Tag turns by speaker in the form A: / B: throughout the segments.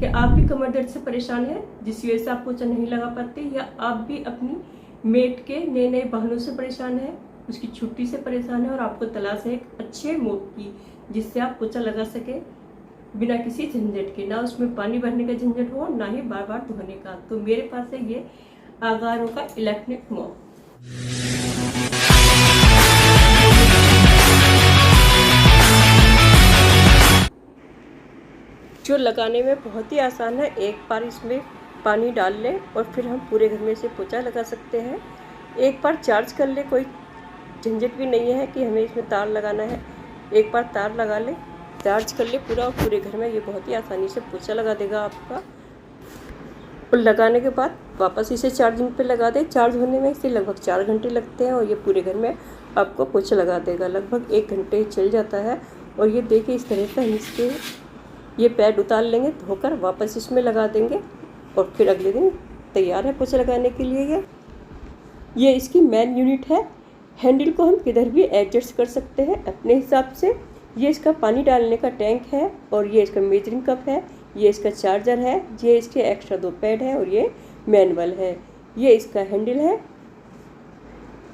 A: कि आप भी कमर दर्द से परेशान हैं जिस वजह से आप पोछा नहीं लगा पाते, या आप भी अपनी मेड के नए नए बहानों से परेशान हैं, उसकी छुट्टी से परेशान है और आपको तलाश है एक अच्छे मोड की जिससे आप पोछा लगा सके बिना किसी झंझट के, ना उसमें पानी भरने का झंझट हो, ना ही बार बार धोने का। तो मेरे पास है ये आगारो का इलेक्ट्रिक मॉप। जो लगाने में बहुत ही आसान है। एक बार इसमें पानी डाल लें और फिर हम पूरे घर में से पोछा लगा सकते हैं। एक बार चार्ज कर ले, कोई झंझट भी नहीं है कि हमें इसमें तार लगाना है। एक बार तार लगा ले, चार्ज कर ले पूरा, और पूरे घर में ये बहुत ही आसानी से पोछा लगा देगा आपका। और लगाने के बाद वापस इसे चार्जिंग पे लगा दे। चार्ज होने में इसे लगभग 4 घंटे लगते हैं और ये पूरे घर में आपको पोछा लगा देगा। लगभग 1 घंटे चल जाता है। और ये देखिए इस तरह से हम इसके ये पैड उतार लेंगे, धोकर वापस इसमें लगा देंगे और फिर अगले दिन तैयार है पोछा लगाने के लिए। ये इसकी मेन यूनिट है। हैंडल को हम किधर भी एडजस्ट कर सकते हैं अपने हिसाब से। ये इसका पानी डालने का टैंक है और ये इसका मेजरिंग कप है। ये इसका चार्जर है। ये इसके एक्स्ट्रा 2 पैड हैं और ये मैनुअल है। ये इसका हैंडल है।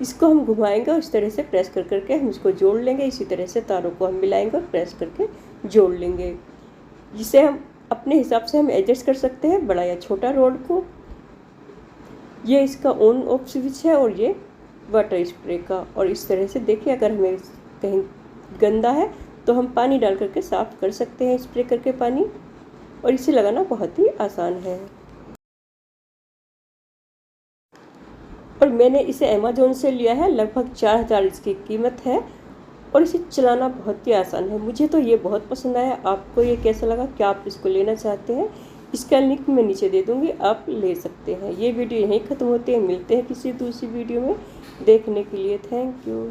A: इसको हम घुमाएंगे और इस तरह से प्रेस कर करके हम इसको जोड़ लेंगे। इसी तरह से तारों को हम मिलाएंगे और प्रेस करके जोड़ लेंगे, जिसे हम अपने हिसाब से हम एडजस्ट कर सकते हैं बड़ा या छोटा रोड को। ये इसका ऑन ऑफ स्विच है और ये वाटर स्प्रे का। और इस तरह से देखिए, अगर हमें कहीं गंदा है तो हम पानी डाल करके साफ़ कर सकते हैं, स्प्रे करके पानी। और इसे लगाना बहुत ही आसान है। और मैंने इसे अमेज़न से लिया है, लगभग 4000 इसकी कीमत है। और इसे चलाना बहुत ही आसान है। मुझे तो ये बहुत पसंद आया। आपको ये कैसा लगा? क्या आप इसको लेना चाहते हैं? इसका लिंक मैं नीचे दे दूँगी, आप ले सकते हैं। ये वीडियो यहीं ख़त्म होती है। मिलते हैं किसी दूसरी वीडियो में। देखने के लिए थैंक यू।